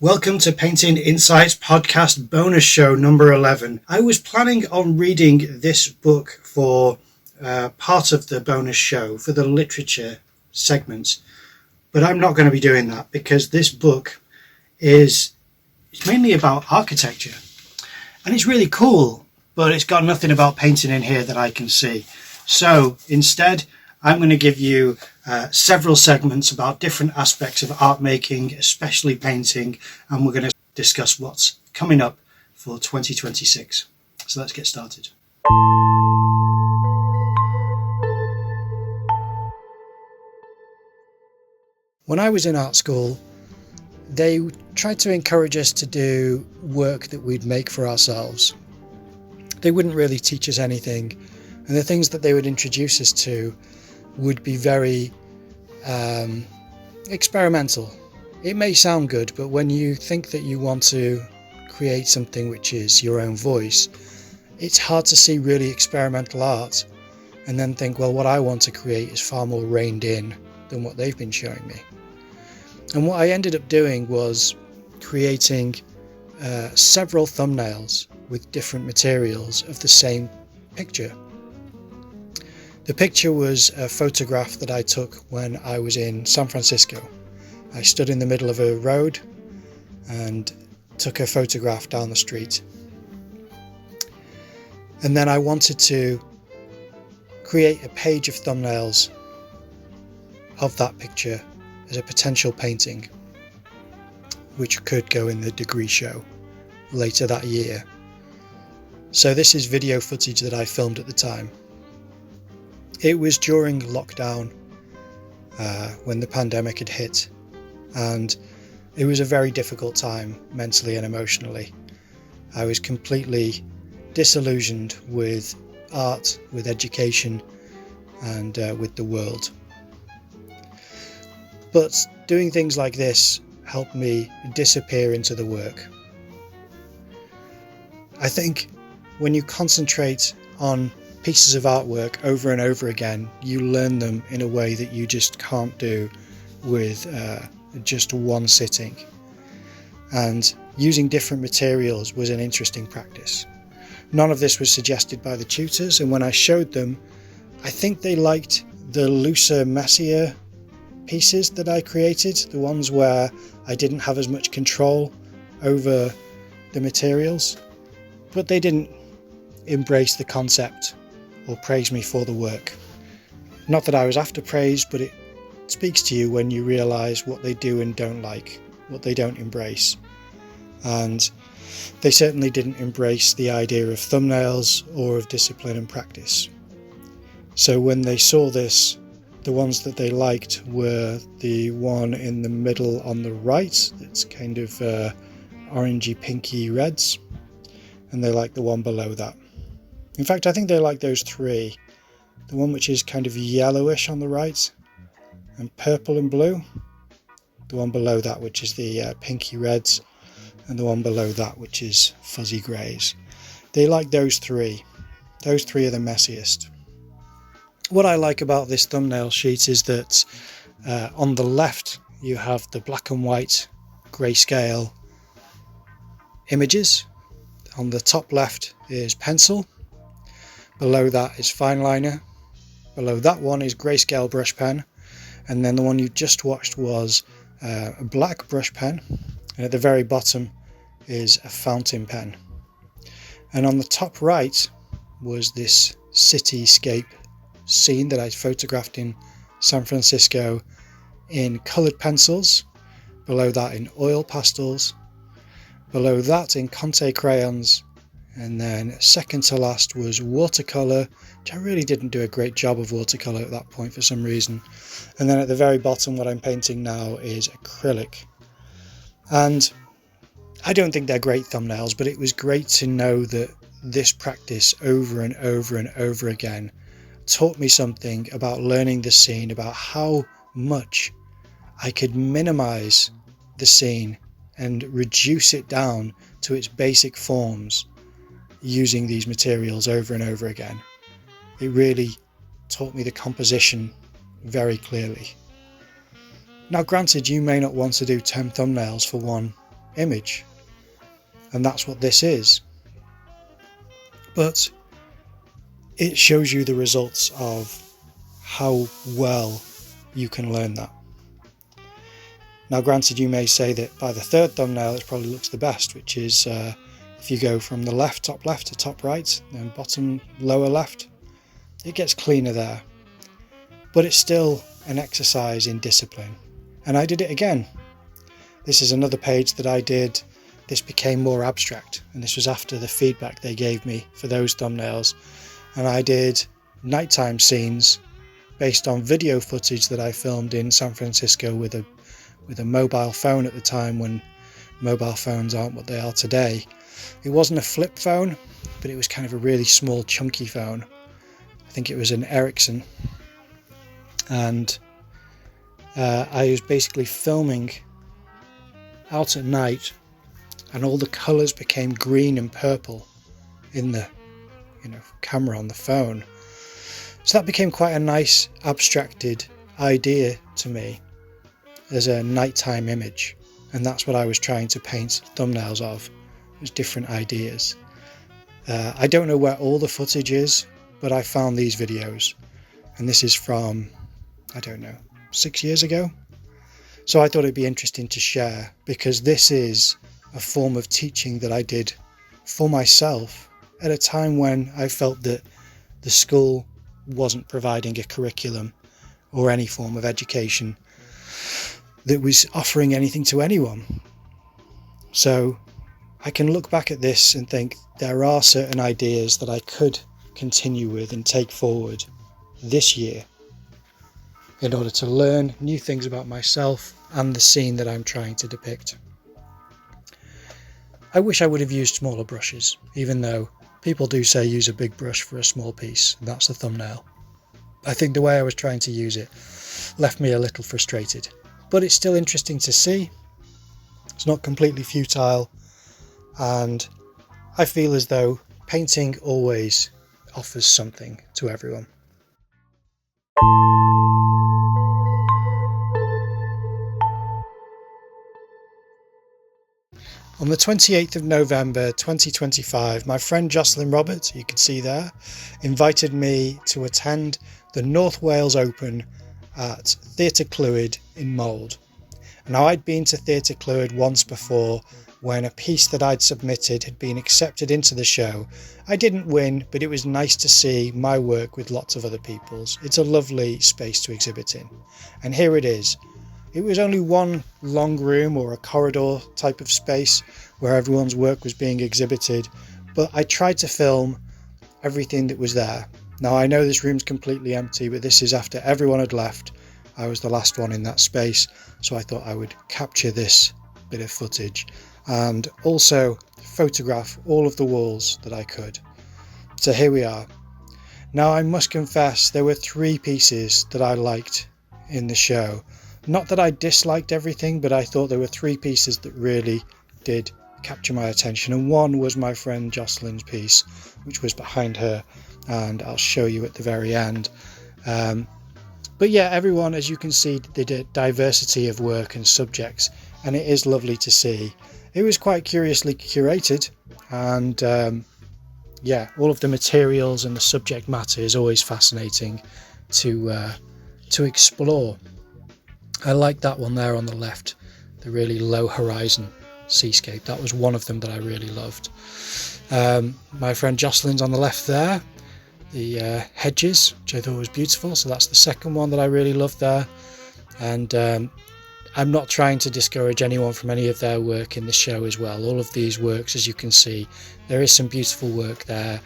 Welcome to Painting Insights podcast bonus show number 11. I was planning on reading this book for part of the bonus show for the literature segments, but I'm not going to be doing that because this book is mainly about architecture and it's really cool, but it's got nothing about painting in here that I can see. So instead, I'm going to give you several segments about different aspects of art making, especially painting, and we're going to discuss what's coming up for 2026. So let's get started. When I was in art school, they tried to encourage us to do work that we'd make for ourselves. They wouldn't really teach us anything, and the things that they would introduce us to would be very experimental. It may sound good, but when you think that you want to create something which is your own voice, it's hard to see really experimental art and then think, well, what I want to create is far more reined in than what they've been showing me. And what I ended up doing was creating several thumbnails with different materials of the same picture. The picture was a photograph that I took when I was in San Francisco. I stood in the middle of a road and took a photograph down the street. And then I wanted to create a page of thumbnails of that picture as a potential painting, which could go in the degree show later that year. So this is video footage that I filmed at the time. It was during lockdown when the pandemic had hit, and it was a very difficult time mentally and emotionally. I was completely disillusioned with art, with education, and with the world. But doing things like this helped me disappear into the work. I think when you concentrate on pieces of artwork over and over again, you learn them in a way that you just can't do with just one sitting. And using different materials was an interesting practice. None of this was suggested by the tutors, and when I showed them, I think they liked the looser, messier pieces that I created, the ones where I didn't have as much control over the materials, but they didn't embrace the concept or praise me for the work. Not that I was after praise, but it speaks to you when you realise what they do and don't like, what they don't embrace. And they certainly didn't embrace the idea of thumbnails or of discipline and practice. So when they saw this, the ones that they liked were the one in the middle on the right, that's kind of orangey pinky reds, and they liked the one below that. In fact, I think they like those three. The one which is kind of yellowish on the right, and purple and blue. The one below that, which is the pinky reds, and the one below that, which is fuzzy greys. They like those three. Those three are the messiest. What I like about this thumbnail sheet is that on the left you have the black and white grayscale images. On the top left is pencil. Below that is fine liner. Below that one is grayscale brush pen. And then the one you just watched was a black brush pen. And at the very bottom is a fountain pen. And on the top right was this cityscape scene that I photographed in San Francisco in coloured pencils. Below that in oil pastels. Below that in Conte crayons. And then second to last was watercolour, which I really didn't do a great job of watercolour at that point for some reason. And then at the very bottom, what I'm painting now is acrylic. And I don't think they're great thumbnails, but it was great to know that this practice over and over and over again taught me something about learning the scene, about how much I could minimise the scene and reduce it down to its basic forms using these materials over and over again. It really taught me the composition very clearly. Now granted, you may not want to do 10 thumbnails for one image, and that's what this is. But it shows you the results of how well you can learn that. Now granted, you may say that by the third thumbnail it probably looks the best, which is if you go from the top left to top right, then bottom lower left, it gets cleaner there. But it's still an exercise in discipline. And I did it again. This is another page that I did. This became more abstract, and this was after the feedback they gave me for those thumbnails. And I did nighttime scenes based on video footage that I filmed in San Francisco with a mobile phone at the time, when mobile phones aren't what they are today. It wasn't a flip phone, but it was kind of a really small, chunky phone. I think it was an Ericsson. And I was basically filming out at night, and all the colours became green and purple in the camera on the phone. So that became quite a nice abstracted idea to me as a nighttime image, and that's what I was trying to paint thumbnails of, was different ideas. I don't know where all the footage is, but I found these videos, and this is from, I don't know, 6 years ago. So I thought it'd be interesting to share, because this is a form of teaching that I did for myself at a time when I felt that the school wasn't providing a curriculum or any form of education that was offering anything to anyone. So I can look back at this and think there are certain ideas that I could continue with and take forward this year in order to learn new things about myself and the scene that I'm trying to depict. I wish I would have used smaller brushes, even though people do say use a big brush for a small piece, and that's the thumbnail. I think the way I was trying to use it left me a little frustrated, but it's still interesting to see. It's not completely futile, and I feel as though painting always offers something to everyone. On the 28th of November 2025, my friend Jocelyn Roberts, you can see there, invited me to attend the North Wales Open at Theatr Clwyd in Mold. Now, I'd been to Theatr Clwyd once before when a piece that I'd submitted had been accepted into the show. I didn't win, but it was nice to see my work with lots of other people's. It's a lovely space to exhibit in. And here it is. It was only one long room or a corridor type of space where everyone's work was being exhibited, but I tried to film everything that was there. Now, I know this room's completely empty, but this is after everyone had left. I was the last one in that space, so I thought I would capture this bit of footage and also photograph all of the walls that I could. So here we are. Now, I must confess there were 3 pieces that I liked in the show. Not that I disliked everything, but I thought there were 3 pieces that really did capture my attention, and one was my friend Jocelyn's piece, which was behind her, and I'll show you at the very end. But yeah, everyone, as you can see, did a diversity of work and subjects, and it is lovely to see. It was quite curiously curated, and yeah, all of the materials and the subject matter is always fascinating to explore. I like that one there on the left, the really low horizon seascape. That was one of them that I really loved. My friend Jocelyn's on the left there, the hedges, which I thought was beautiful. So that's the second one that I really loved there. And I'm not trying to discourage anyone from any of their work in the show as well. All of these works, as you can see, there is some beautiful work there,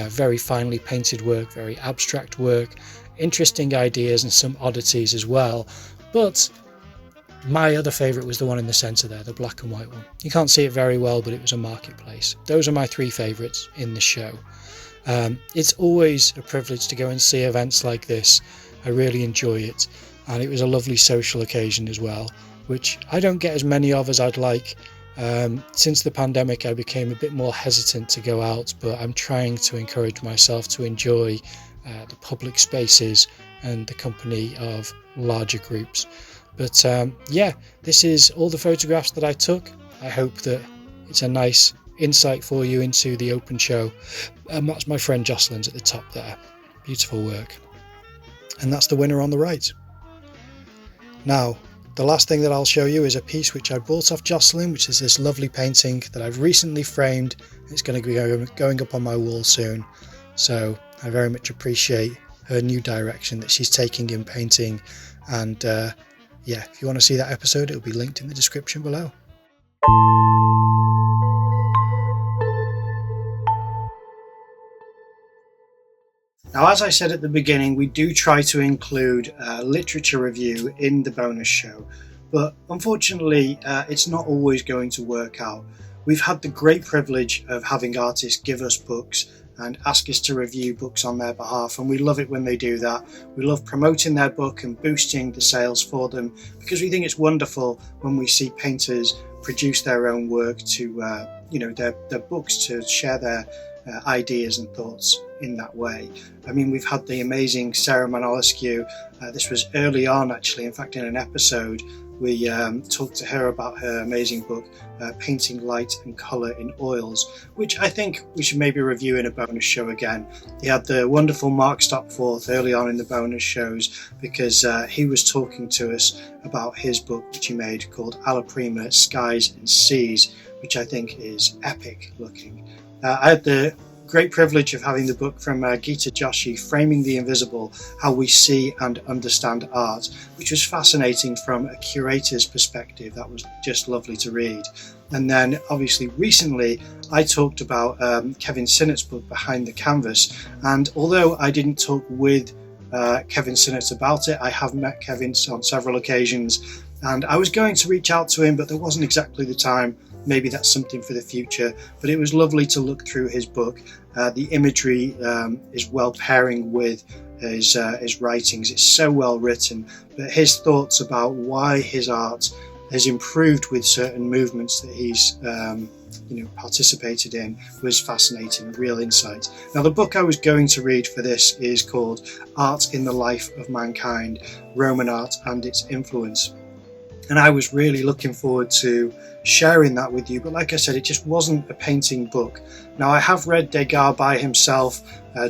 very finely painted work, very abstract work, interesting ideas and some oddities as well. But my other favourite was the one in the centre there, the black and white one. You can't see it very well, but it was a marketplace. Those are my 3 favourites in the show. It's always a privilege to go and see events like this. I really enjoy it, and it was a lovely social occasion as well, which I don't get as many of as I'd like. Since the pandemic, I became a bit more hesitant to go out, but I'm trying to encourage myself to enjoy the public spaces and the company of larger groups. But yeah, this is all the photographs that I took. I hope that it's a nice insight for you into the open show. That's my friend Jocelyn's at the top there. Beautiful work. And that's the winner on the right. Now, the last thing that I'll show you is a piece which I bought off Jocelyn, which is this lovely painting that I've recently framed. It's going to be going up on my wall soon. So I very much appreciate her new direction that she's taking in painting. And yeah, if you want to see that episode, it'll be linked in the description below. Now, as I said at the beginning, we do try to include literature review in the bonus show, but unfortunately, it's not always going to work out. We've had the great privilege of having artists give us books and ask us to review books on their behalf, and we love it when they do that. We love promoting their book and boosting the sales for them, because we think it's wonderful when we see painters produce their own work to, their books, to share their ideas and thoughts in that way. I mean, we've had the amazing Sarah Manolescu. This was early on, actually. In fact, in an episode, we talked to her about her amazing book, Painting Light and Colour in Oils, which I think we should maybe review in a bonus show again. He had the wonderful Mark Stopforth early on in the bonus shows, because he was talking to us about his book, which he made, called Alla Prima, Skies and Seas, which I think is epic looking. I had the great privilege of having the book from Geeta Joshi, Framing the Invisible, How We See and Understand Art, which was fascinating from a curator's perspective. That was just lovely to read. And then obviously recently I talked about Kevin Sinnott's book, Behind the Canvas, and although I didn't talk with Kevin Sinnott about it, I have met Kevin on several occasions, and I was going to reach out to him, but there wasn't exactly the time. Maybe that's something for the future, but it was lovely to look through his book. The imagery is well pairing with his writings. It's so well written, but his thoughts about why his art has improved with certain movements that he's participated in was fascinating, real insight. Now, the book I was going to read for this is called Art in the Life of Mankind, Roman Art and Its Influence. And I was really looking forward to sharing that with you, but like I said, it just wasn't a painting book. Now, I have read Degas by himself,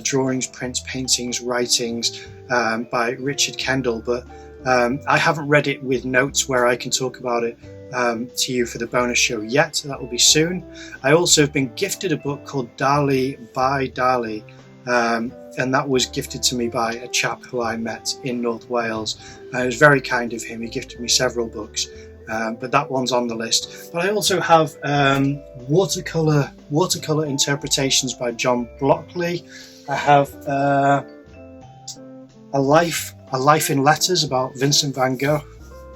drawings, prints, paintings, writings by Richard Kendall, but I haven't read it with notes where I can talk about it to you for the bonus show yet. That will be soon. I also have been gifted a book called Dali by Dali, and that was gifted to me by a chap who I met in North Wales. It was very kind of him. He gifted me several books, but that one's on the list. But I also have watercolor interpretations by John Blockley. I have a life in letters about Vincent van Gogh.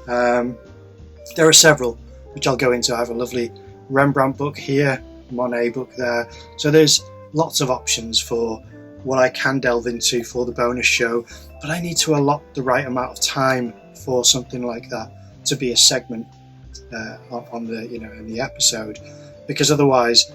There are several which I'll go into. I have a lovely Rembrandt book here, Monet book there. So there's lots of options for what I can delve into for the bonus show, but I need to allot the right amount of time for something like that to be a segment on the in the episode, because otherwise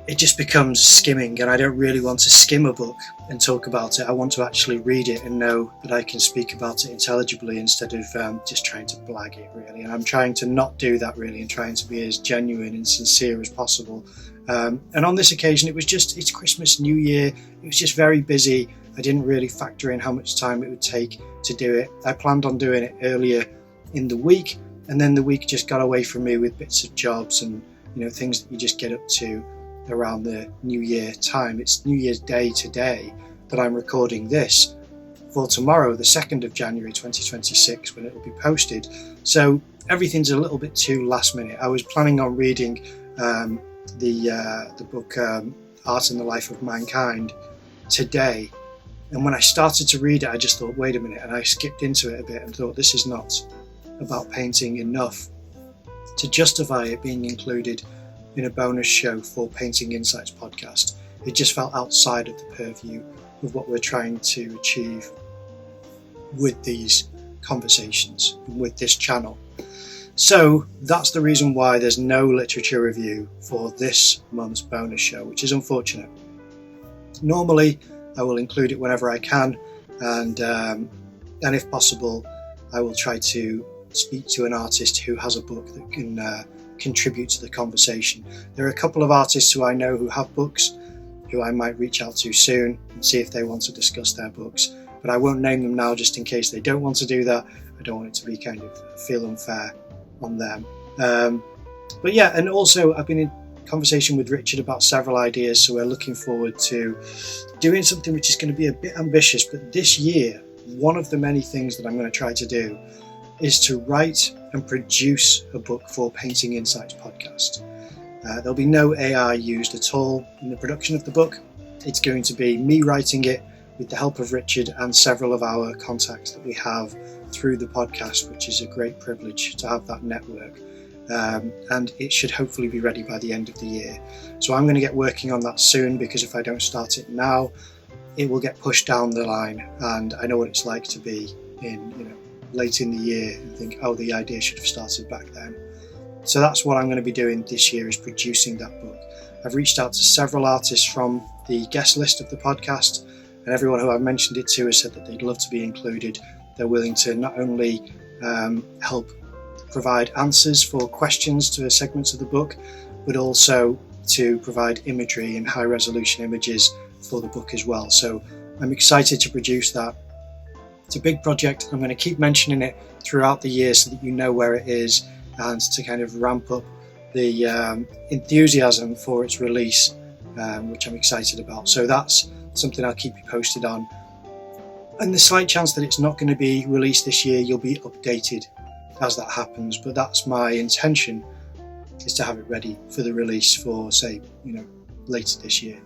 it just becomes skimming, and I don't really want to skim a book and talk about it. I want to actually read it and know that I can speak about it intelligibly instead of just trying to blag it, really. And I'm trying to not do that, really, and trying to be as genuine and sincere as possible. And on this occasion, it's Christmas, New Year. It was just very busy. I didn't really factor in how much time it would take to do it. I planned on doing it earlier in the week, and then the week just got away from me with bits of jobs and things that you just get up to around the New Year time. It's New Year's Day today that I'm recording this, for tomorrow, the 2nd of January 2026, when it will be posted. So everything's a little bit too last minute. I was planning on reading the book Art in the Life of Mankind today, and when I started to read it, I just thought, wait a minute, and I skipped into it a bit and thought, this is not about painting enough to justify it being included in a bonus show for Painting Insights podcast. It just felt outside of the purview of what we're trying to achieve with these conversations and with this channel. So that's the reason why there's no literature review for this month's bonus show, which is unfortunate. Normally I will include it whenever I can, and if possible I will try to speak to an artist who has a book that can contribute to the conversation. There are a couple of artists who I know who have books, who I might reach out to soon and see if they want to discuss their books. But I won't name them now just in case they don't want to do that. I don't want it to be kind of feel unfair on them. But yeah, and also I've been in conversation with Richard about several ideas, so we're looking forward to doing something which is going to be a bit ambitious. But this year, one of the many things that I'm going to try to do is to write and produce a book for Painting Insights podcast. There'll be no AI used at all in the production of the book. It's going to be me writing it with the help of Richard and several of our contacts that we have through the podcast, which is a great privilege to have that network. And it should hopefully be ready by the end of the year. So I'm going to get working on that soon, because if I don't start it now, it will get pushed down the line, and I know what it's like to be in, late in the year and think, oh, the idea should have started back then. So that's what I'm going to be doing this year, is producing that book. I've reached out to several artists from the guest list of the podcast, and everyone who I've mentioned it to has said that they'd love to be included. They're willing to not only help provide answers for questions to segments of the book, but also to provide imagery and high resolution images for the book as well. So I'm excited to produce that. It's a big project. I'm going to keep mentioning it throughout the year so that you know where it is, and to kind of ramp up the enthusiasm for its release, which I'm excited about. So that's something I'll keep you posted on. And the slight chance that it's not going to be released this year, you'll be updated as that happens, but that's my intention, is to have it ready for the release for, say, later this year.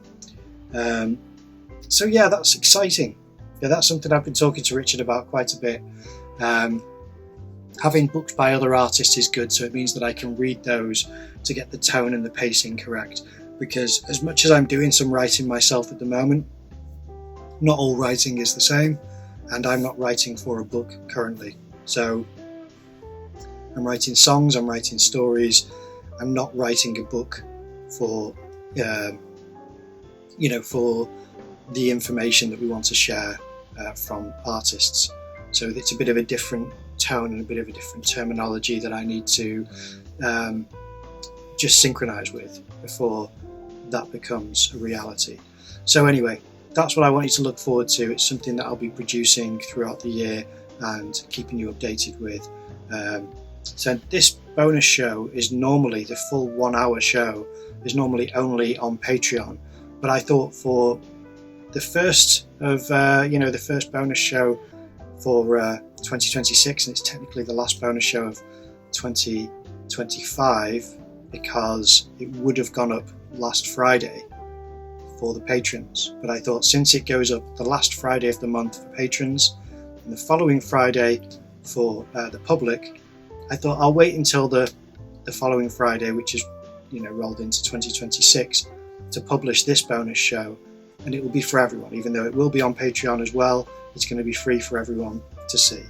So yeah, that's exciting. Yeah, that's something I've been talking to Richard about quite a bit. Having books by other artists is good, so it means that I can read those to get the tone and the pacing correct, because as much as I'm doing some writing myself at the moment, not all writing is the same, and I'm not writing for a book currently. So I'm writing songs, I'm writing stories. I'm not writing a book for, for the information that we want to share from artists. So it's a bit of a different tone and a bit of a different terminology that I need to just synchronize with before that becomes a reality. So anyway, that's what I want you to look forward to. It's something that I'll be producing throughout the year and keeping you updated with. So this bonus show is normally, the full 1 hour show is normally only on Patreon, but I thought for the first of the first bonus show for 2026, and it's technically the last bonus show of 2025 because it would have gone up last Friday for the patrons, but I thought since it goes up the last Friday of the month for patrons and the following Friday for the public, I thought I'll wait until the following Friday, which is rolled into 2026, to publish this bonus show, and it will be for everyone. Even though it will be on Patreon as well, it's going to be free for everyone to see,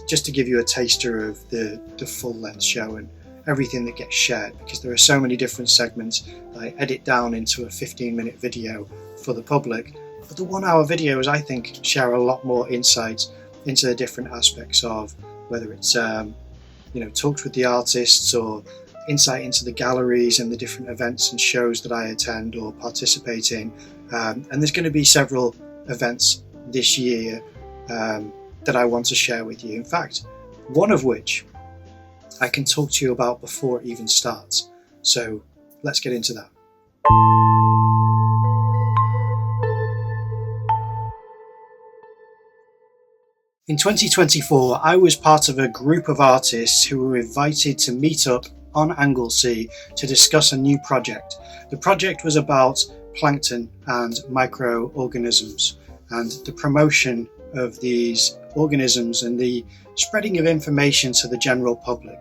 just to give you a taster of the full length show and everything that gets shared, because there are so many different segments that I edit down into a 15-minute video for the public, but the 1 hour videos I think share a lot more insight into the different aspects of whether it's talks with the artists or insight into the galleries and the different events and shows that I attend or participate in. And there's going to be several events this year that I want to share with you. In fact, one of which I can talk to you about before it even starts. So let's get into that. In 2024, I was part of a group of artists who were invited to meet up on Anglesey to discuss a new project. The project was about plankton and microorganisms and the promotion of these organisms and the spreading of information to the general public.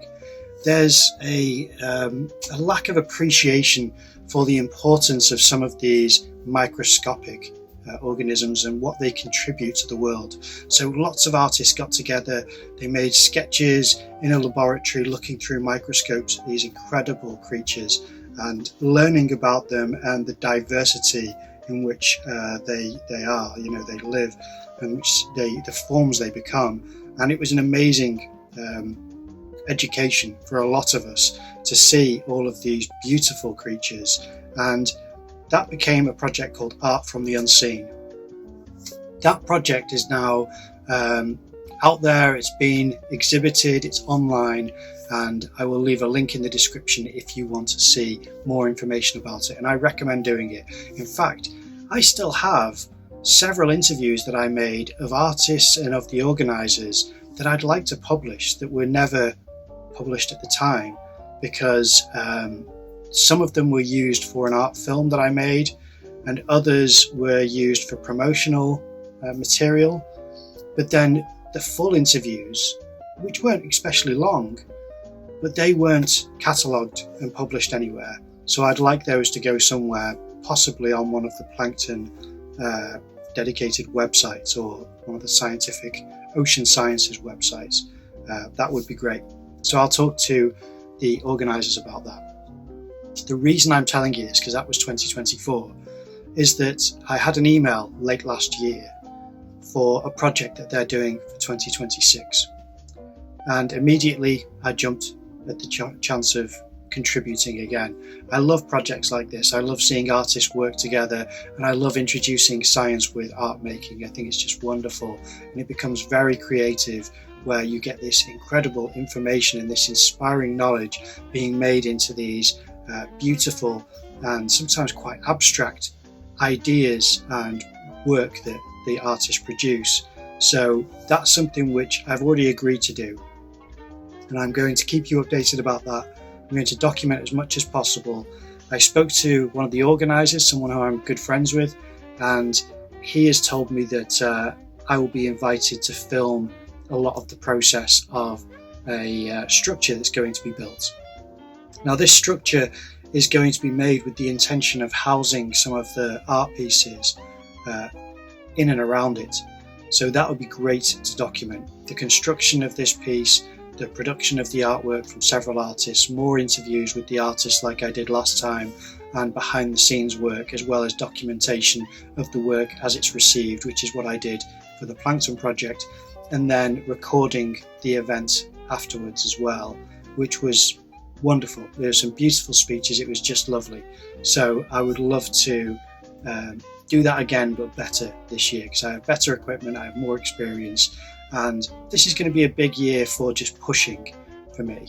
There's a lack of appreciation for the importance of some of these microscopic organisms and what they contribute to the world. So lots of artists got together, they made sketches in a laboratory looking through microscopes at these incredible creatures and learning about them and the diversity in which they are, they live, and which the forms they become. And it was an amazing education for a lot of us to see all of these beautiful creatures, and that became a project called Art from the Unseen. That project is now out there, it's been exhibited, it's online, and I will leave a link in the description if you want to see more information about it, and I recommend doing it. In fact, I still have several interviews that I made of artists and of the organisers that I'd like to publish that were never published at the time, because some of them were used for an art film that I made, and others were used for promotional material. But then the full interviews, which weren't especially long, but they weren't catalogued and published anywhere. So I'd like those to go somewhere, possibly on one of the Plankton dedicated websites, or one of the scientific ocean sciences websites. That would be great. So I'll talk to the organisers about that. The reason I'm telling you this, because that was 2024, is that I had an email late last year for a project that they're doing for 2026. And immediately I jumped at the chance of contributing again. I love projects like this. I love seeing artists work together, and I love introducing science with art making. I think it's just wonderful, and it becomes very creative, where you get this incredible information and this inspiring knowledge being made into these beautiful and sometimes quite abstract ideas and work that the artists produce. So that's something which I've already agreed to do, and I'm going to keep you updated about that. I'm going to document as much as possible. I spoke to one of the organisers, someone who I'm good friends with, and he has told me that I will be invited to film a lot of the process of a structure that's going to be built. Now, this structure is going to be made with the intention of housing some of the art pieces in and around it. So that would be great to document. The construction of this piece, the production of the artwork from several artists, more interviews with the artists like I did last time, and behind the scenes work, as well as documentation of the work as it's received, which is what I did for the Plankton project, and then recording the event afterwards as well, which was wonderful. There were some beautiful speeches, it was just lovely. So I would love to do that again, but better this year, because I have better equipment, I have more experience, and this is going to be a big year for just pushing for me.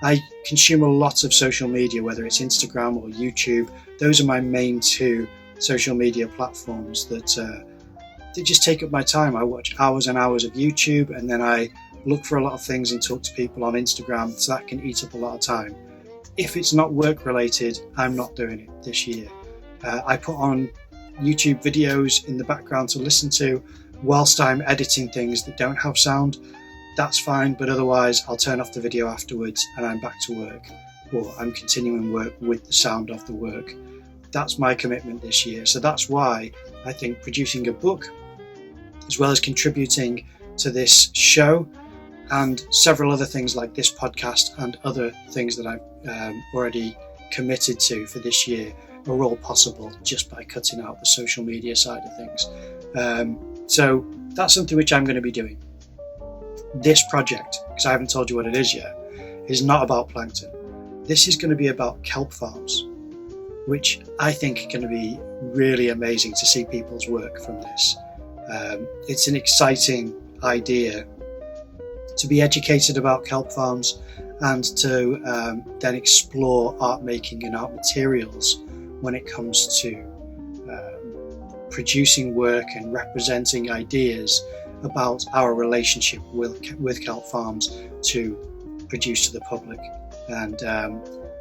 I consume a lot of social media, whether it's Instagram or YouTube. Those are my main two social media platforms that they just take up my time. I watch hours and hours of YouTube, and then I look for a lot of things and talk to people on Instagram, so that can eat up a lot of time. If it's not work related, I'm not doing it this year. I put on YouTube videos in the background to listen to whilst I'm editing things that don't have sound. That's fine, but otherwise I'll turn off the video afterwards and I'm back to work, or I'm continuing work with the sound of the work. That's my commitment this year. So that's why I think producing a book, as well as contributing to this show and several other things like this podcast and other things that I've already committed to for this year, are all possible just by cutting out the social media side of things. So that's something which I'm going to be doing. This project, because I haven't told you what it is yet, is not about plankton. This is going to be about kelp farms, which I think are going to be really amazing to see people's work from this. It's an exciting idea to be educated about kelp farms and to then explore art making and art materials when it comes to producing work and representing ideas about our relationship with kelp farms to produce to the public. And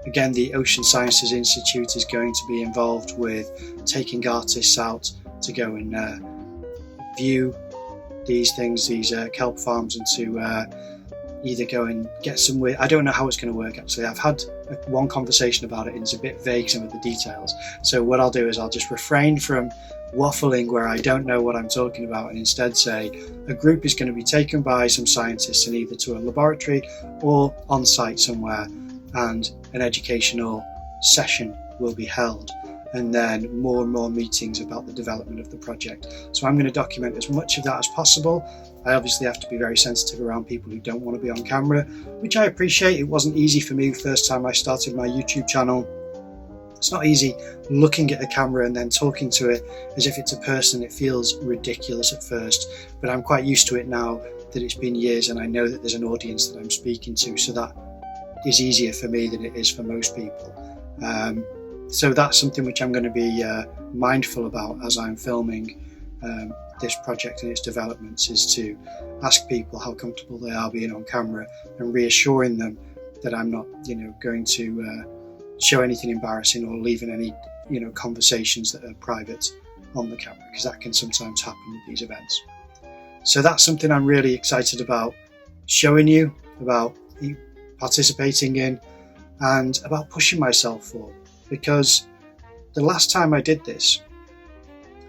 again, the Ocean Sciences Institute is going to be involved with taking artists out to go and view these things, these kelp farms, and to either go and get some I don't know how it's going to work actually. I've had one conversation about it and it's a bit vague, some of the details. So what I'll do is I'll just refrain from waffling where I don't know what I'm talking about, and instead say a group is going to be taken by some scientists and either to a laboratory or on site somewhere, and an educational session will be held. and then more and more meetings about the development of the project. So I'm going to document as much of that as possible. I obviously have to be very sensitive around people who don't want to be on camera, which I appreciate. It wasn't easy for me the first time I started my YouTube channel. It's not easy looking at a camera and then talking to it as if it's a person. It feels ridiculous at first, but I'm quite used to it now that it's been years and I know that there's an audience that I'm speaking to, so that is easier for me than it is for most people. So that's something which I'm going to be mindful about as I'm filming this project and its developments, is to ask people how comfortable they are being on camera and reassuring them that I'm not, going to show anything embarrassing or leaving any, conversations that are private on the camera, because that can sometimes happen with these events. So that's something I'm really excited about showing you, about participating in, and about pushing myself for, because the last time I did this,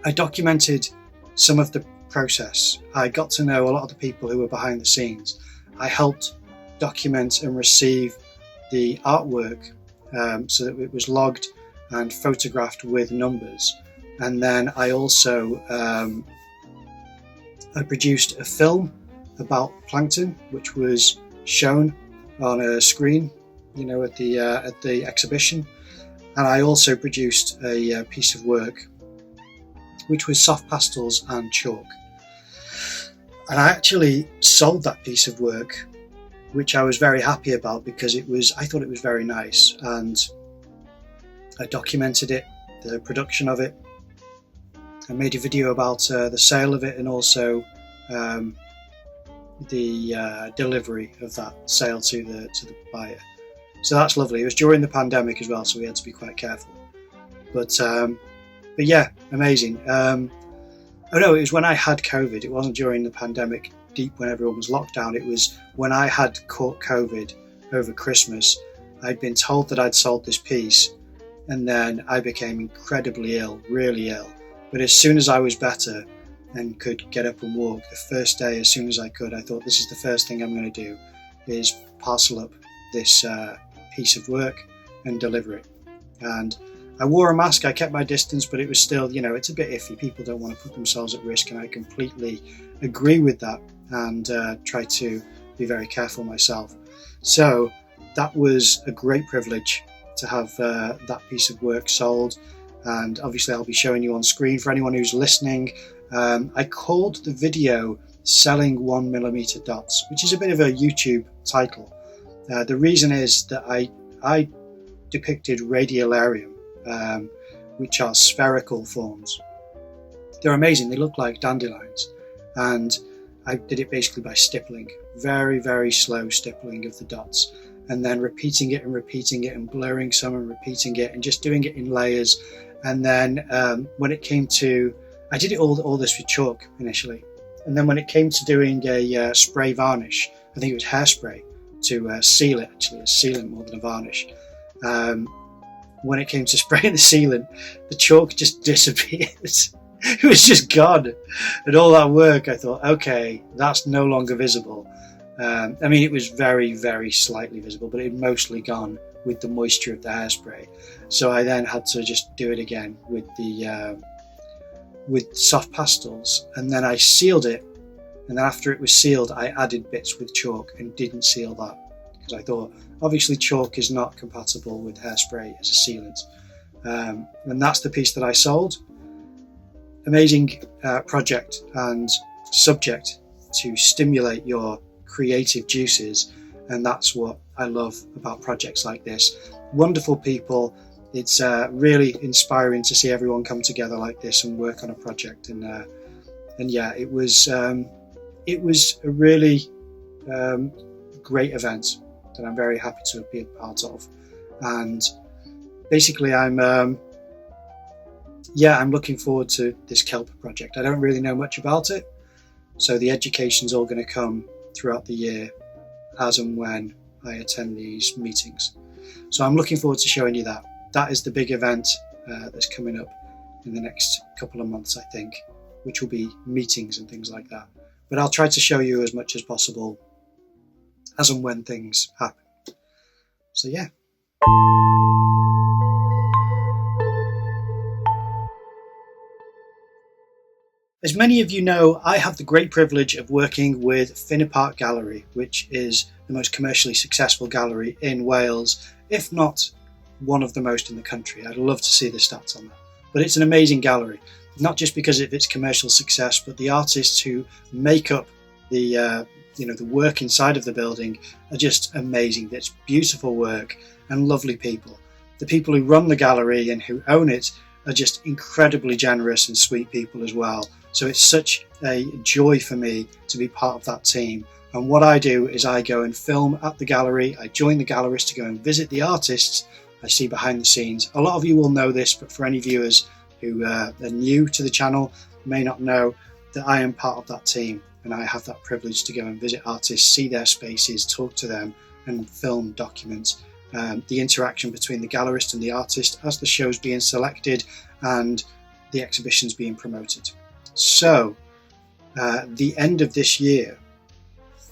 I documented some of the process. I got to know a lot of the people who were behind the scenes. I helped document and receive the artwork so that it was logged and photographed with numbers. And then I also I produced a film about plankton, which was shown on a screen, at the exhibition. And I also produced a piece of work which was soft pastels and chalk. And I actually sold that piece of work, which I was very happy about, because I thought it was very nice, and I documented it, the production of it. I made a video about the sale of it, and also the delivery of that sale to the buyer. So that's lovely. It was during the pandemic as well, so we had to be quite careful. But yeah, amazing. Oh no, it was when I had COVID. It wasn't during the pandemic, deep when everyone was locked down. It was when I had caught COVID over Christmas. I'd been told that I'd sold this piece, and then I became incredibly ill, really ill. But as soon as I was better and could get up and walk, the first day, as soon as I could, I thought, this is the first thing I'm going to do, is parcel up this piece of work and deliver it. And I wore a mask, I kept my distance, but it was still, it's a bit iffy. People don't want to put themselves at risk, and I completely agree with that, and try to be very careful myself. So that was a great privilege to have that piece of work sold, and obviously I'll be showing you on screen for anyone who's listening. I called the video Selling 1mm Dots, which is a bit of a YouTube title. The reason is that I depicted radiolarium, which are spherical forms. They're amazing, they look like dandelions, and I did it basically by stippling, very, very slow stippling of the dots, and then repeating it and blurring some and repeating it and just doing it in layers. And then when it came to, I did it all this with chalk initially, and then when it came to doing a spray varnish, I think it was hairspray to seal it, actually a sealant more than a varnish. When it came to spraying the sealant, the chalk just disappeared. It was just gone. And all that work, I thought, okay, that's no longer visible. It was very, very slightly visible, but it had mostly gone with the moisture of the hairspray. So I then had to just do it again with the with soft pastels, and then I sealed it. And then after it was sealed, I added bits with chalk and didn't seal that, because I thought, obviously chalk is not compatible with hairspray as a sealant. And that's the piece that I sold. Amazing project and subject to stimulate your creative juices, and that's what I love about projects like this. Wonderful people. It's really inspiring to see everyone come together like this and work on a project. And yeah, it was a really great event that I'm very happy to be a part of. And basically I'm looking forward to this kelp project. I don't really know much about it, so the education's all going to come throughout the year as and when I attend these meetings. So I'm looking forward to showing you that. That is the big event that's coming up in the next couple of months, I think, which will be meetings and things like that. But I'll try to show you as much as possible as and when things happen. So yeah. As many of you know, I have the great privilege of working with Finner Park Gallery, which is the most commercially successful gallery in Wales, if not one of the most in the country. I'd love to see the stats on that. But it's an amazing gallery, not just because of its commercial success, but the artists who make up the work inside of the building are just amazing. It's beautiful work and lovely people. The people who run the gallery and who own it are just incredibly generous and sweet people as well. So it's such a joy for me to be part of that team. And what I do is I go and film at the gallery. I join the gallerists to go and visit the artists I see behind the scenes. A lot of you will know this, but for any viewers who are new to the channel may not know that I am part of that team, and I have that privilege to go and visit artists, see their spaces, talk to them, and film, document the interaction between the gallerist and the artist as the show's being selected and the exhibition's being promoted. So the end of this year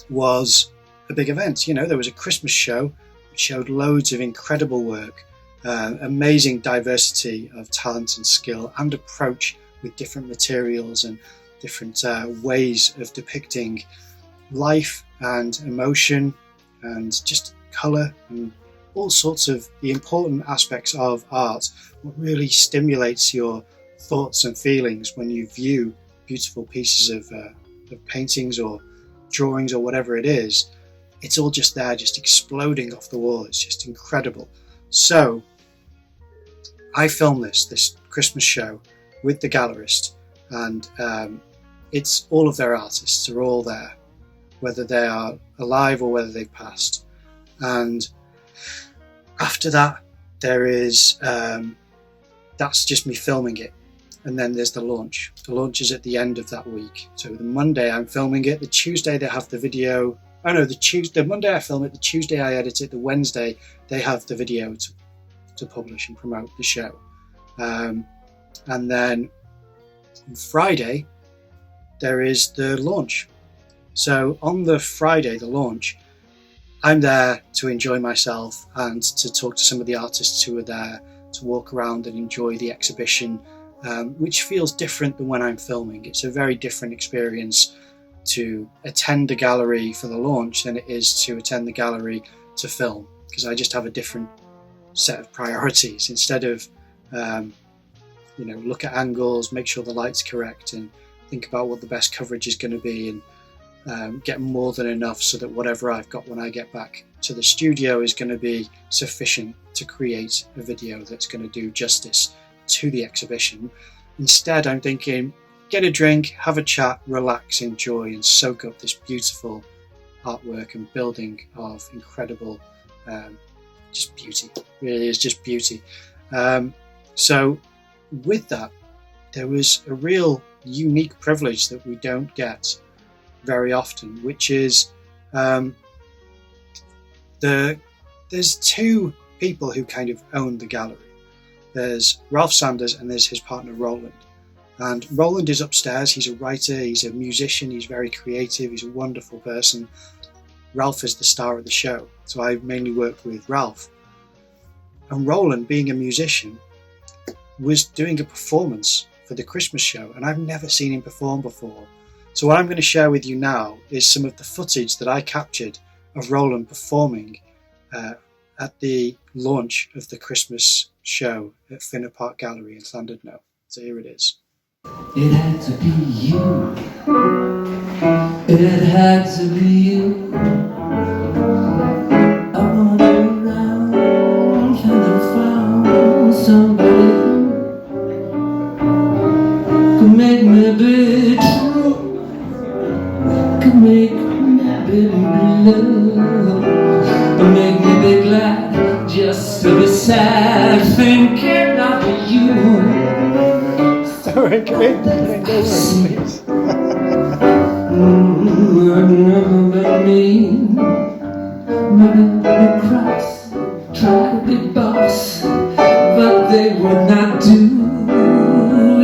was a big event. You know, there was a Christmas show which showed loads of incredible work, amazing diversity of talent and skill and approach with different materials and different ways of depicting life and emotion and just colour and all sorts of the important aspects of art. What really stimulates your thoughts and feelings when you view beautiful pieces of paintings or drawings or whatever it is, it's all just there, just exploding off the wall. It's just incredible. So I filmed this Christmas show with the gallerist, and it's all of their artists are all there, whether they are alive or whether they've passed. And after that, there is that's just me filming it, and then there's the launch. The launch is at the end of that week. So the Monday I'm filming it, the Tuesday they have the video. Oh no, the Monday I film it, the Tuesday I edit it, the Wednesday they have the video to publish and promote the show. And then on Friday there is the launch. So on the Friday, the launch, I'm there to enjoy myself and to talk to some of the artists who are there, to walk around and enjoy the exhibition, which feels different than when I'm filming. It's a very different experience to attend a gallery for the launch than it is to attend the gallery to film, because I just have a different set of priorities. Instead of look at angles, make sure the light's correct, and think about what the best coverage is going to be, and get more than enough so that whatever I've got when I get back to the studio is going to be sufficient to create a video that's going to do justice to the exhibition. Instead, I'm thinking, get a drink, have a chat, relax, enjoy, and soak up this beautiful artwork and building of incredible just beauty. It really is just beauty. So with that, there was a real unique privilege that we don't get very often, which is there's two people who kind of own the gallery. There's Ralph Sanders and there's his partner Roland. And Roland is upstairs. He's a writer, he's a musician, he's very creative, he's a wonderful person. Ralph is the star of the show, so I mainly work with Ralph. And Roland, being a musician, was doing a performance for the Christmas show, and I've never seen him perform before. So what I'm going to share with you now is some of the footage that I captured of Roland performing at the launch of the Christmas show at Finner Park Gallery in Llandudno. So here it is. It had to be you. It had to be you. I wandered around till I found somebody who could make me be true, could make me be love, could make me be glad just to be sad, thinking of you. Sorry, come in, please. I've never been mean, maybe be cross, try to be boss, but they would not do,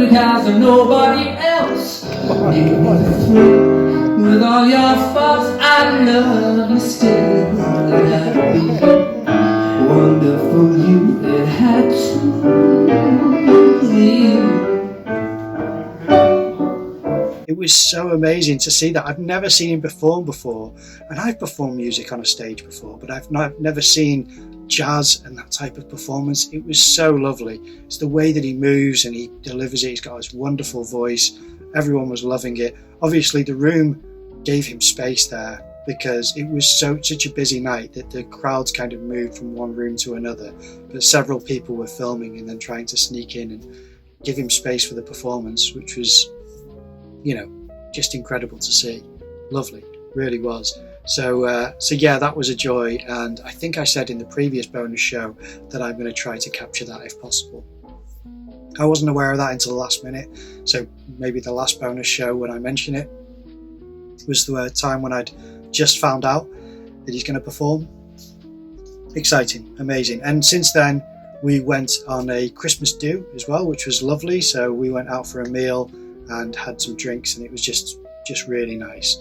because of nobody else. Make me free with all your faults, I love you still. It had to be you, wonderful you, it had to be you. It was so amazing to see that. I've never seen him perform before, and I've performed music on a stage before, but I've never seen jazz and that type of performance. It was so lovely. It's the way that he moves and he delivers it. He's got this wonderful voice. Everyone was loving it. Obviously, the room gave him space there because it was such a busy night that the crowds kind of moved from one room to another. But several people were filming and then trying to sneak in and give him space for the performance, which was, just incredible to see. Lovely, really was. So yeah, that was a joy, and I think I said in the previous bonus show that I'm going to try to capture that if possible. I wasn't aware of that until the last minute, so maybe the last bonus show when I mention it was the time when I'd just found out that he's going to perform. Exciting, amazing. And since then we went on a Christmas do as well, which was lovely. So we went out for a meal and had some drinks, and it was just really nice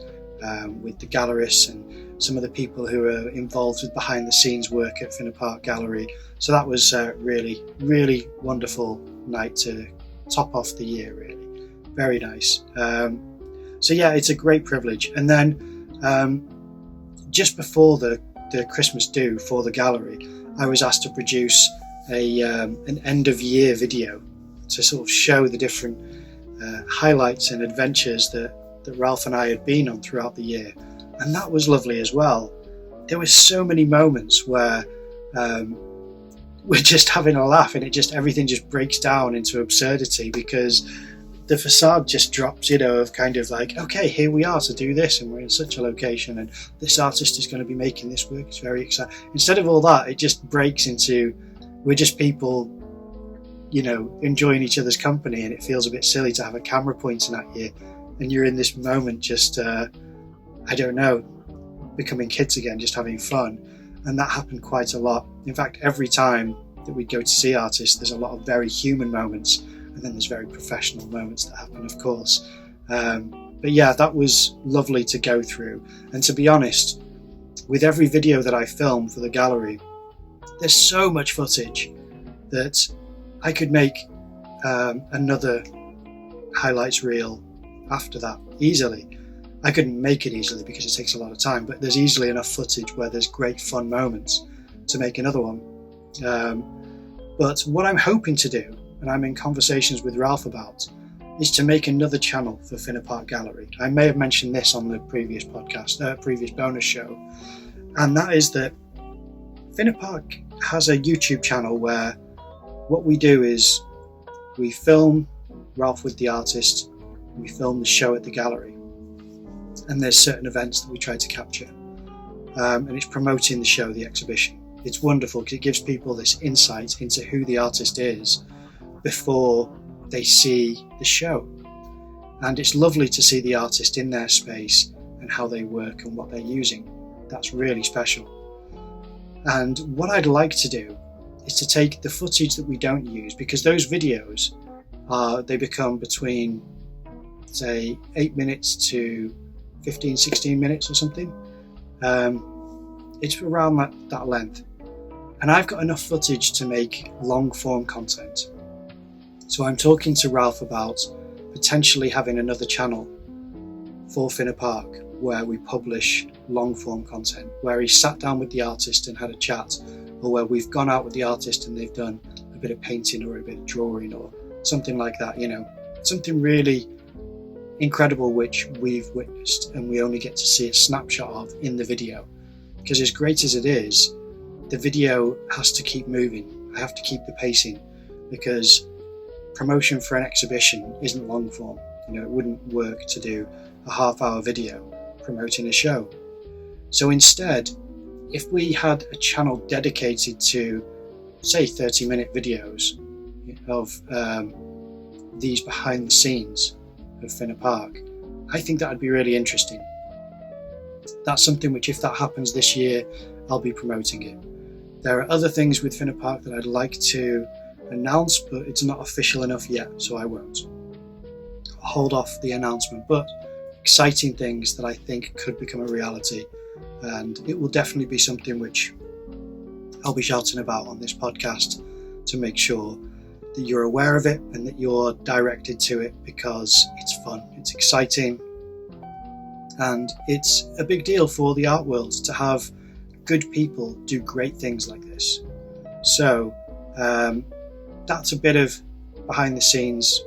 with the gallerists and some of the people who are involved with behind the scenes work at Finner Park Gallery. So that was really wonderful night to top off the year, really. Very nice. So yeah, it's a great privilege. And then just before the Christmas do for the gallery, I was asked to produce an end of year video to sort of show the different highlights and adventures that Ralph and I had been on throughout the year, and that was lovely as well. There were so many moments where we're just having a laugh, and everything just breaks down into absurdity because the facade just drops, of kind of like, okay, here we are to do this, and we're in such a location, and this artist is going to be making this work. It's very exciting. Instead of all that, it just breaks into, we're just people, enjoying each other's company, and it feels a bit silly to have a camera pointing at you, and you're in this moment just, becoming kids again, just having fun. And that happened quite a lot. In fact, every time that we'd go to see artists, there's a lot of very human moments, and then there's very professional moments that happen, of course. But yeah, that was lovely to go through. And to be honest, with every video that I filmed for the gallery, there's so much footage that I could make another highlights reel after that easily. I couldn't make it easily because it takes a lot of time, but there's easily enough footage where there's great fun moments to make another one. But what I'm hoping to do, and I'm in conversations with Ralph about, is to make another channel for Finner Park Gallery. I may have mentioned this on the previous podcast, previous bonus show, and that is that Finner Park has a YouTube channel where what we do is we film Ralph with the artist, we film the show at the gallery, and there's certain events that we try to capture, and it's promoting the show, the exhibition. It's wonderful because it gives people this insight into who the artist is before they see the show, and it's lovely to see the artist in their space and how they work and what they're using. That's really special. And what I'd like to do is to take the footage that we don't use, because those videos they become between, say, 8 minutes to 15-16 minutes or something. It's around that length, and I've got enough footage to make long form content. So I'm talking to Ralph about potentially having another channel for Finner Park where we publish long form content, where he sat down with the artist and had a chat, or where we've gone out with the artist and they've done a bit of painting or a bit of drawing or something like that, something really incredible which we've witnessed and we only get to see a snapshot of in the video. Because as great as it is, the video has to keep moving. I have to keep the pacing, because promotion for an exhibition isn't long form. It wouldn't work to do a half-hour video promoting a show. So instead, if we had a channel dedicated to, say, 30-minute videos of these behind the scenes of Finner Park, I think that would be really interesting. That's something which, if that happens this year, I'll be promoting it. There are other things with Finner Park that I'd like to announce, but it's not official enough yet, so I won't. I'll hold off the announcement, but exciting things that I think could become a reality, and it will definitely be something which I'll be shouting about on this podcast to make sure that you're aware of it and that you're directed to it because it's fun, it's exciting, and it's a big deal for the art world to have good people do great things like this. So that's a bit of behind the scenes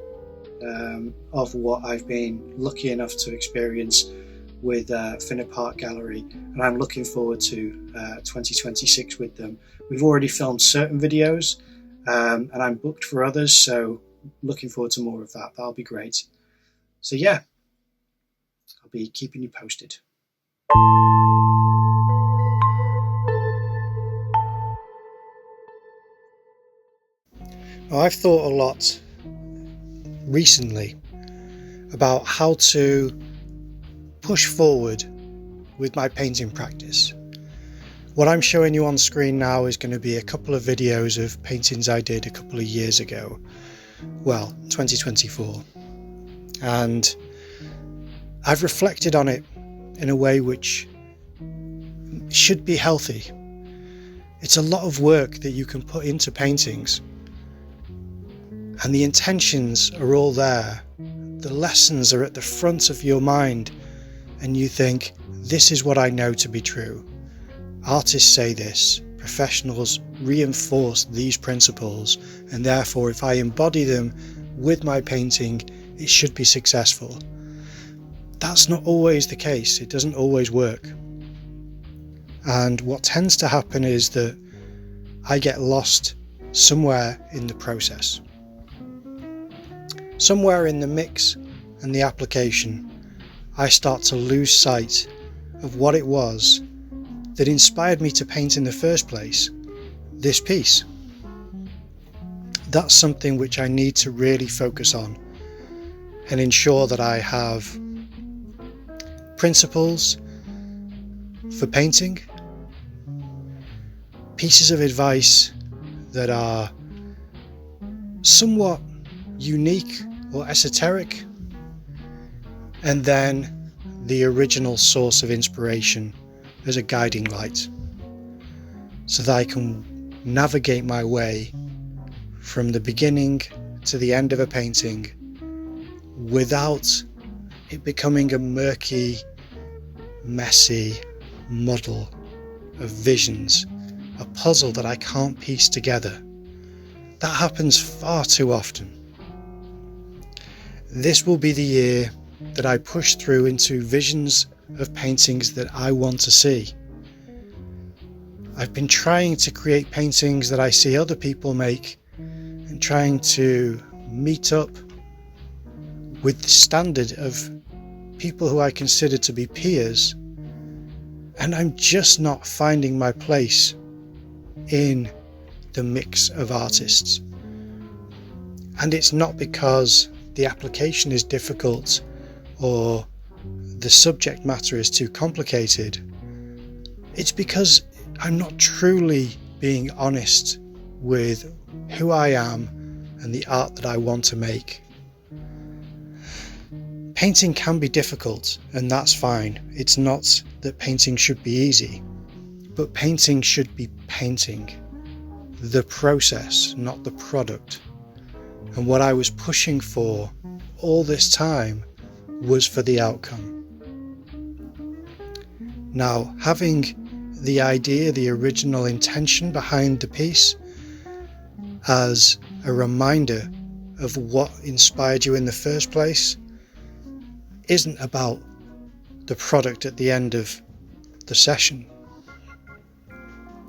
of what I've been lucky enough to experience with Finner Park Gallery, and I'm looking forward to 2026 with them. We've already filmed certain videos, and I'm booked for others, so looking forward to more of that. That'll be great. So yeah, I'll be keeping you posted. I've thought a lot recently about how to push forward with my painting practice. What I'm showing you on screen now is going to be a couple of videos of paintings I did a couple of years ago, well, 2024, and I've reflected on it in a way which should be healthy. It's a lot of work that you can put into paintings, and the intentions are all there. The lessons are at the front of your mind, and you think, this is what I know to be true. Artists say this, professionals reinforce these principles, and therefore if I embody them with my painting, it should be successful. That's not always the case. It doesn't always work. And what tends to happen is that I get lost somewhere in the process. Somewhere in the mix and the application, I start to lose sight of what it was that inspired me to paint in the first place, this piece. That's something which I need to really focus on and ensure that I have principles for painting, pieces of advice that are somewhat unique or esoteric, and then the original source of inspiration as a guiding light, so that I can navigate my way from the beginning to the end of a painting without it becoming a murky, messy muddle of visions, a puzzle that I can't piece together. That happens far too often. This will be the year that I push through into visions of paintings that I want to see. I've been trying to create paintings that I see other people make and trying to meet up with the standard of people who I consider to be peers, and I'm just not finding my place in the mix of artists. And it's not because the application is difficult or the subject matter is too complicated. It's because I'm not truly being honest with who I am and the art that I want to make. Painting can be difficult, and that's fine. It's not that painting should be easy, but painting should be painting. The process, not the product. And what I was pushing for all this time was for the outcome. Now, having the idea, the original intention behind the piece as a reminder of what inspired you in the first place isn't about the product at the end of the session.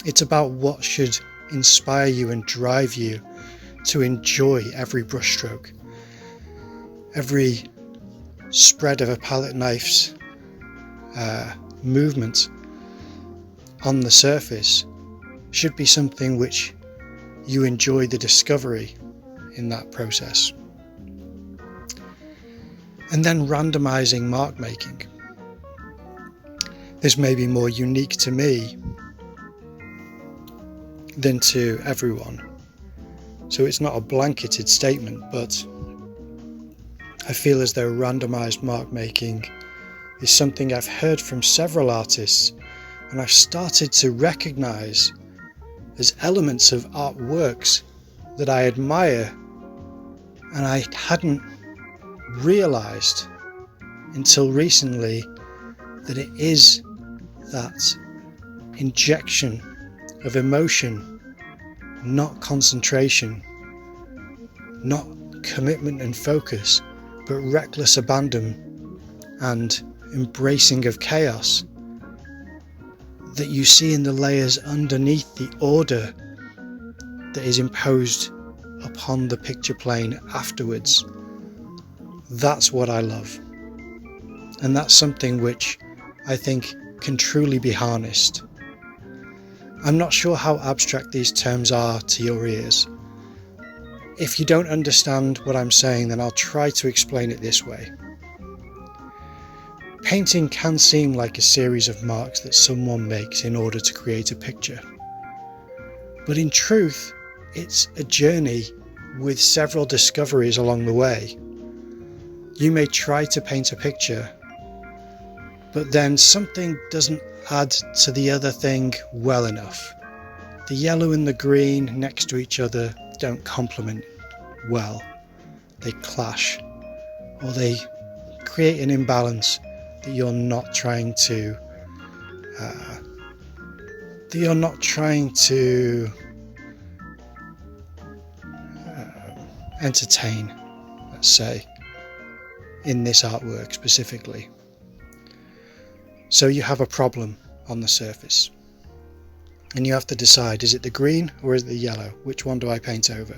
It's about what should inspire you and drive you to enjoy every brushstroke, every spread of a palette knife's movement on the surface should be something which you enjoy the discovery in that process. And then randomizing mark making. This may be more unique to me than to everyone, so it's not a blanketed statement, but I feel as though randomized mark making is something I've heard from several artists, and I've started to recognize as elements of artworks that I admire And I hadn't realised until recently that it is that injection of emotion, not concentration, not commitment and focus, but reckless abandon and embracing of chaos that you see in the layers underneath the order that is imposed upon the picture plane afterwards. That's what I love. And that's something which I think can truly be harnessed. I'm not sure how abstract these terms are to your ears. If you don't understand what I'm saying, then I'll try to explain it this way. Painting can seem like a series of marks that someone makes in order to create a picture. But in truth, it's a journey with several discoveries along the way. You may try to paint a picture, but then something doesn't add to the other thing well enough. The yellow and the green next to each other don't complement well. They clash, or they create an imbalance that you're not trying to entertain, let's say, in this artwork specifically. So you have a problem on the surface, and you have to decide, is it the green or is it the yellow? Which one do I paint over?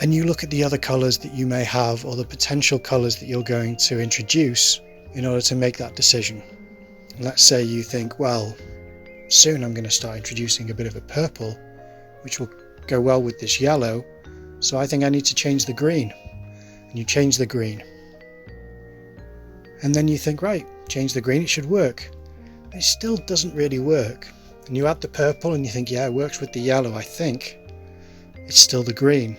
And you look at the other colours that you may have, or the potential colours that you're going to introduce in order to make that decision. Let's say you think, well, soon I'm going to start introducing a bit of a purple, which will go well with this yellow, so I think I need to change the green. And you change the green. And then you think, right, change the green, it should work. But it still doesn't really work. And you add the purple and you think, yeah, it works with the yellow, I think. It's still the green.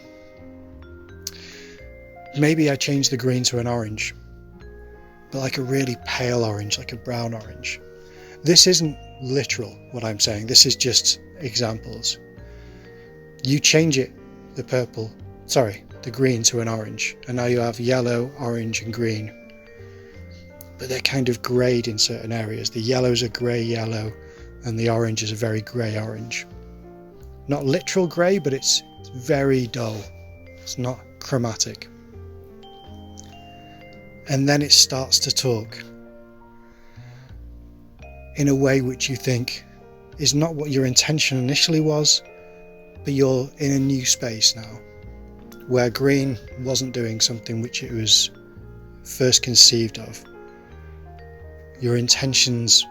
Maybe I change the green to an orange, but like a really pale orange, like a brown orange. This isn't literal, what I'm saying. This is just examples. You change it, the green to an orange, and now you have yellow, orange and green. But they're kind of greyed in certain areas. The yellow's a grey yellow and the orange is a very grey orange. Not literal grey, but it's very dull. It's not chromatic. And then it starts to talk in a way which you think is not what your intention initially was, but you're in a new space now, where green wasn't doing something which it was first conceived of. Your intentions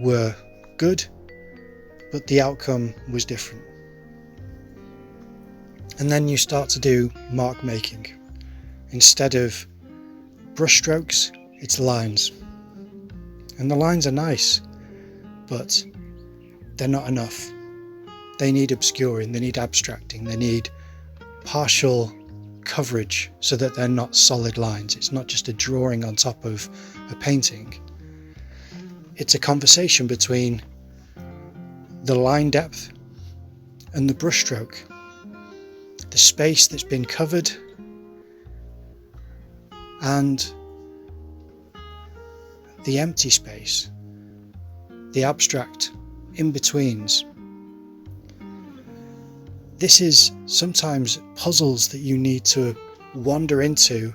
were good, but the outcome was different. And then you start to do mark making. Instead of brushstrokes, it's lines. And the lines are nice, but they're not enough. They need obscuring, they need abstracting, they need partial coverage so that they're not solid lines. It's not just a drawing on top of a painting. It's a conversation between the line depth and the brushstroke. The space that's been covered and the empty space, the abstract in-betweens. This is sometimes puzzles that you need to wander into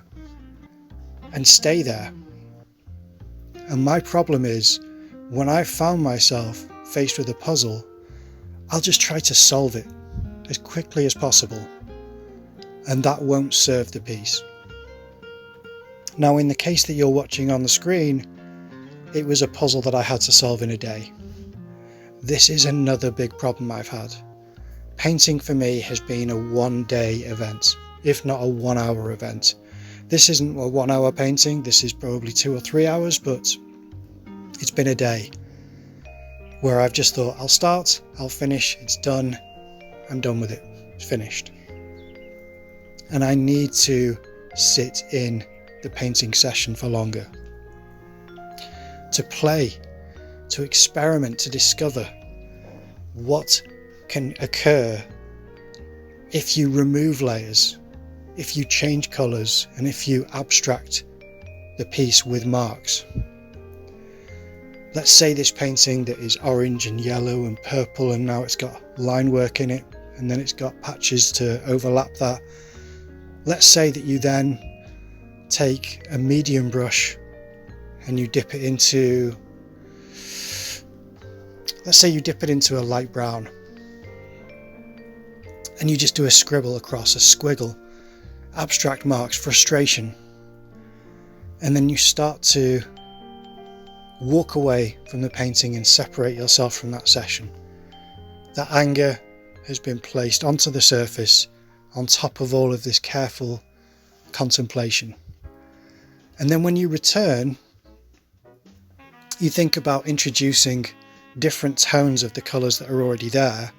and stay there. And my problem is, when I've found myself faced with a puzzle, I'll just try to solve it as quickly as possible, and that won't serve the piece. Now, in the case that you're watching on the screen, it was a puzzle that I had to solve in a day. This is another big problem I've had. Painting for me has been a one-day event, if not a 1 hour event. This isn't a 1 hour painting, this is probably 2 or 3 hours, but it's been a day where I've just thought, I'll start, I'll finish, it's done, I'm done with it, it's finished. And I need to sit in the painting session for longer. To play, to experiment, to discover what can occur if you remove layers, if you change colours, and if you abstract the piece with marks. Let's say this painting that is orange and yellow and purple, and now it's got line work in it, and then it's got patches to overlap that. Let's say that you then take a medium brush and you dip it into, let's say you dip it into a light brown, and you just do a scribble across, a squiggle, abstract marks, frustration, and then you start to walk away from the painting and separate yourself from that session. That anger has been placed onto the surface on top of all of this careful contemplation. And then when you return, you think about introducing different tones of the colours that are already there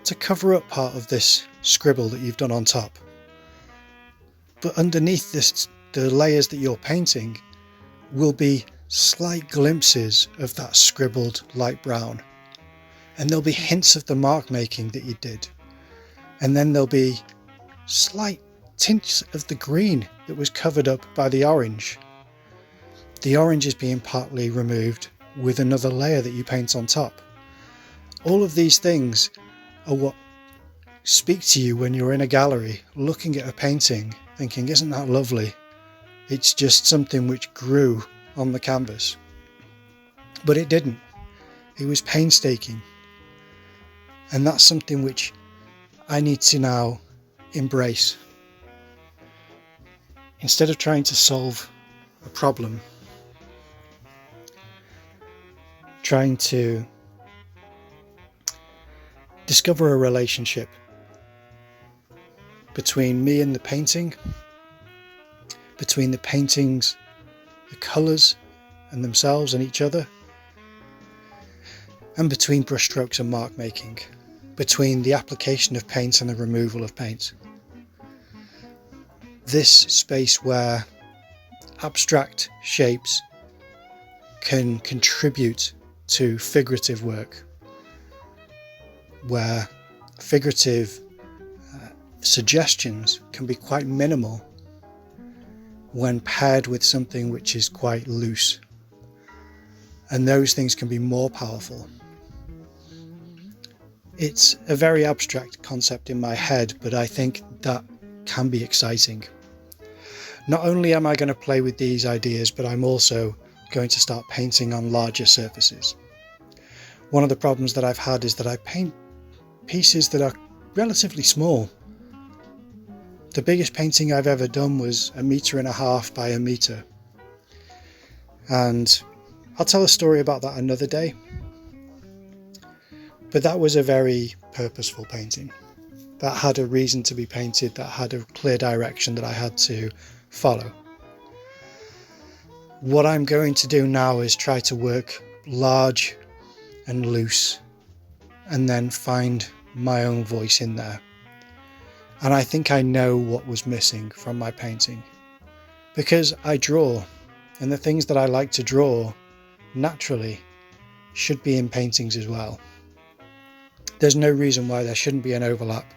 to cover up part of this scribble that you've done on top. But underneath this, the layers that you're painting will be slight glimpses of that scribbled light brown, and there'll be hints of the mark making that you did, and then there'll be slight tints of the green that was covered up by the orange. The orange is being partly removed with another layer that you paint on top. All of these things are what speak to you when you're in a gallery looking at a painting thinking, isn't that lovely? It's just something which grew on the canvas. But it didn't. It was painstaking. And that's something which I need to now embrace. Instead of trying to solve a problem, trying to discover a relationship between me and the painting, between the paintings, the colours and themselves and each other, and between brushstrokes and mark making, between the application of paint and the removal of paint. This space where abstract shapes can contribute to figurative work, where figurative suggestions can be quite minimal when paired with something which is quite loose, and those things can be more powerful. It's a very abstract concept in my head, but I think that can be exciting. Not only am I going to play with these ideas, but I'm also going to start painting on larger surfaces. One of the problems that I've had is that I paint pieces that are relatively small. The biggest painting I've ever done was 1.5 meters by 1 meter. And I'll tell a story about that another day. But that was a very purposeful painting. That had a reason to be painted, that had a clear direction that I had to follow. What I'm going to do now is try to work large and loose, and then find my own voice in there. And I think I know what was missing from my painting, because I draw, and the things that I like to draw naturally should be in paintings as well. There's no reason why there shouldn't be an overlap,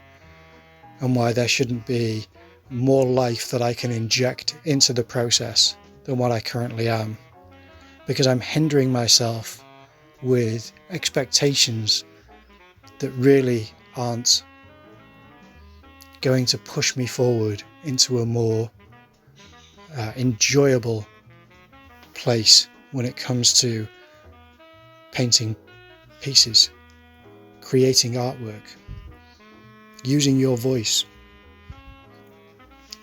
and why there shouldn't be more life that I can inject into the process than what I currently am, because I'm hindering myself with expectations that really aren't going to push me forward into a more enjoyable place when it comes to painting pieces, creating artwork, using your voice.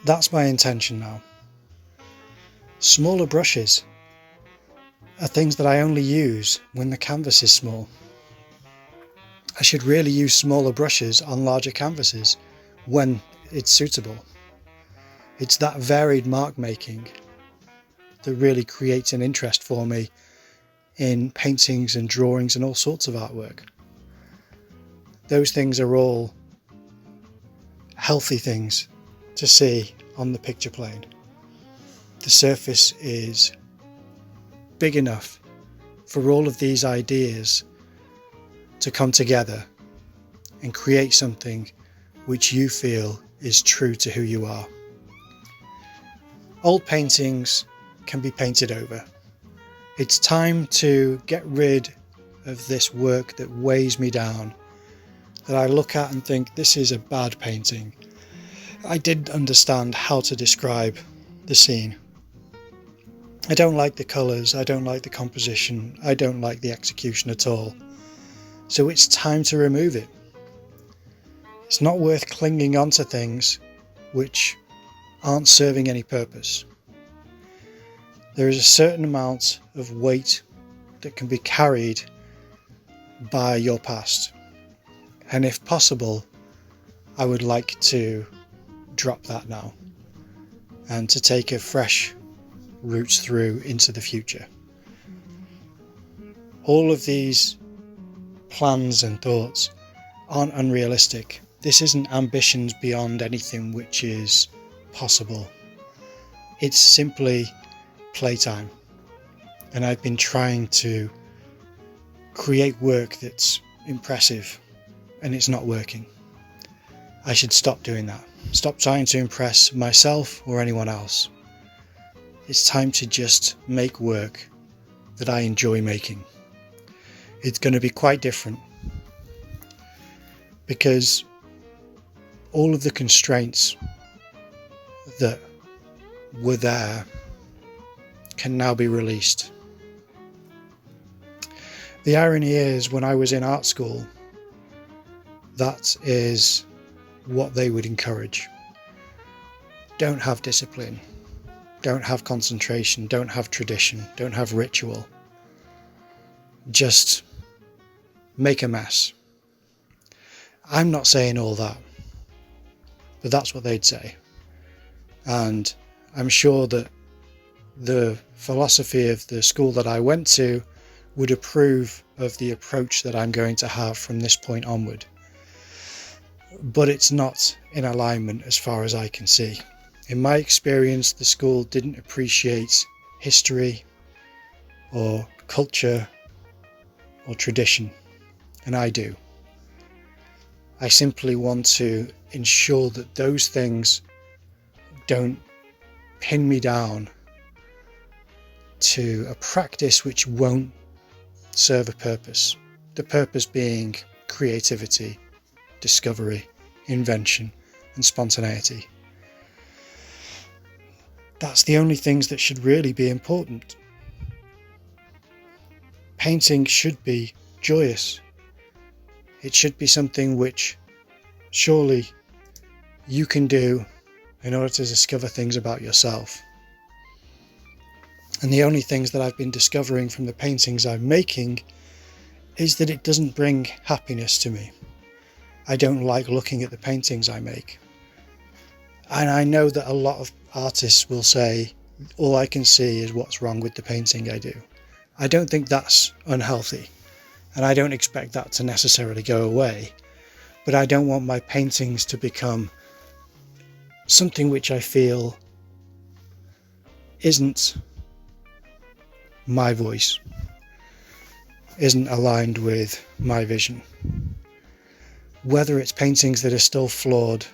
That's my intention now. Smaller brushes are things that I only use when the canvas is small. I should really use smaller brushes on larger canvases when it's suitable. It's that varied mark making that really creates an interest for me in paintings and drawings and all sorts of artwork. Those things are all healthy things to see on the picture plane. The surface is big enough for all of these ideas to come together and create something which you feel is true to who you are. Old paintings can be painted over. It's time to get rid of this work that weighs me down, that I look at and think, this is a bad painting. I didn't understand how to describe the scene. I don't like the colours, I don't like the composition, I don't like the execution at all. So it's time to remove it. It's not worth clinging onto things which aren't serving any purpose. There is a certain amount of weight that can be carried by your past. And if possible, I would like to drop that now and to take a fresh route through into the future. All of these plans and thoughts aren't unrealistic. This isn't ambitions beyond anything which is possible. It's simply playtime. And I've been trying to create work that's impressive, and it's not working. I should stop doing that. Stop trying to impress myself or anyone else. It's time to just make work that I enjoy making. It's going to be quite different because all of the constraints that were there can now be released. The irony is, when I was in art school, that is what they would encourage. Don't have discipline, don't have concentration, don't have tradition, don't have ritual. Just make a mess. I'm not saying all that, but that's what they'd say. And I'm sure that the philosophy of the school that I went to would approve of the approach that I'm going to have from this point onward. But it's not in alignment as far as I can see. In my experience, the school didn't appreciate history or culture or tradition, and I do. I simply want to ensure that those things don't pin me down to a practice which won't serve a purpose. The purpose being creativity, discovery, invention, and spontaneity. That's the only things that should really be important. Painting should be joyous. It should be something which surely you can do in order to discover things about yourself. And the only things that I've been discovering from the paintings I'm making is that it doesn't bring happiness to me. I don't like looking at the paintings I make. And I know that a lot of artists will say, all I can see is what's wrong with the painting I do. I don't think that's unhealthy, and I don't expect that to necessarily go away. But I don't want my paintings to become something which I feel isn't my voice, isn't aligned with my vision. Whether it's paintings that are still flawed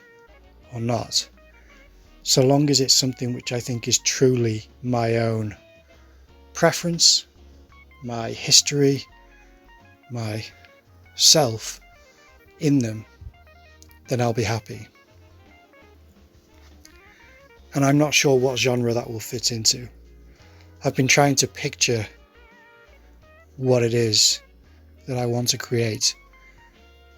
or not, so long as it's something which I think is truly my own preference, my history, my self in them, then I'll be happy. And I'm not sure what genre that will fit into. I've been trying to picture what it is that I want to create,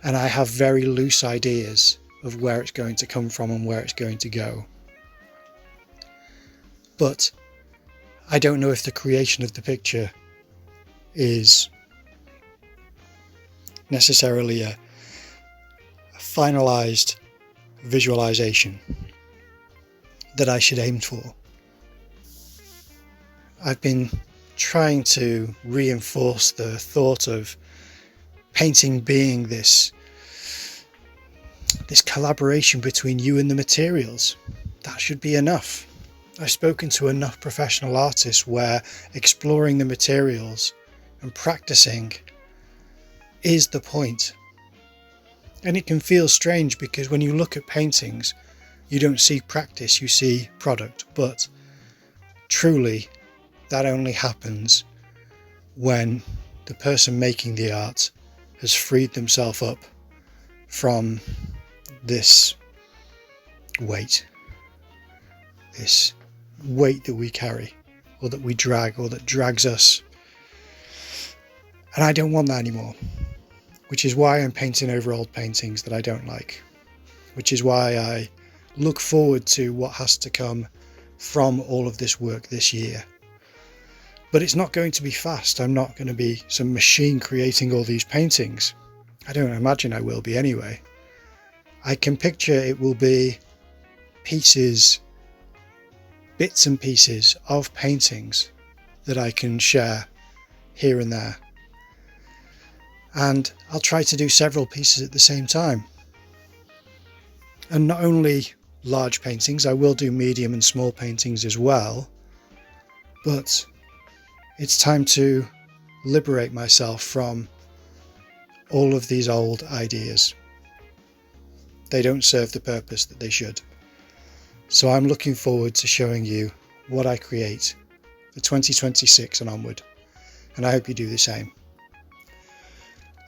and I have very loose ideas of where it's going to come from and where it's going to go. But I don't know if the creation of the picture is necessarily a finalized visualization that I should aim for. I've been trying to reinforce the thought of painting being this collaboration between you and the materials. That should be enough. I've spoken to enough professional artists where exploring the materials and practicing is the point. And it can feel strange because when you look at paintings, you don't see practice, you see product. But truly, that only happens when the person making the art has freed themselves up from this weight that we carry, or that we drag, or that drags us. And I don't want that anymore, which is why I'm painting over old paintings that I don't like, which is why I look forward to what has to come from all of this work this year. But it's not going to be fast. I'm not going to be some machine creating all these paintings. I don't imagine I will be anyway. I can picture it will be pieces, bits and pieces of paintings that I can share here and there. And I'll try to do several pieces at the same time. And not only large paintings, I will do medium and small paintings as well. But it's time to liberate myself from all of these old ideas. They don't serve the purpose that they should. So I'm looking forward to showing you what I create for 2026 and onward. And I hope you do the same.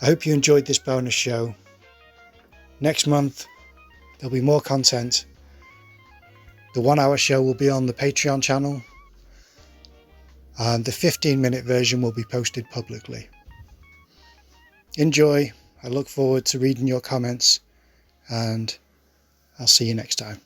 I hope you enjoyed this bonus show. Next month, there'll be more content. The 1 hour show will be on the Patreon channel, and the 15-minute version will be posted publicly. Enjoy. I look forward to reading your comments, and I'll see you next time.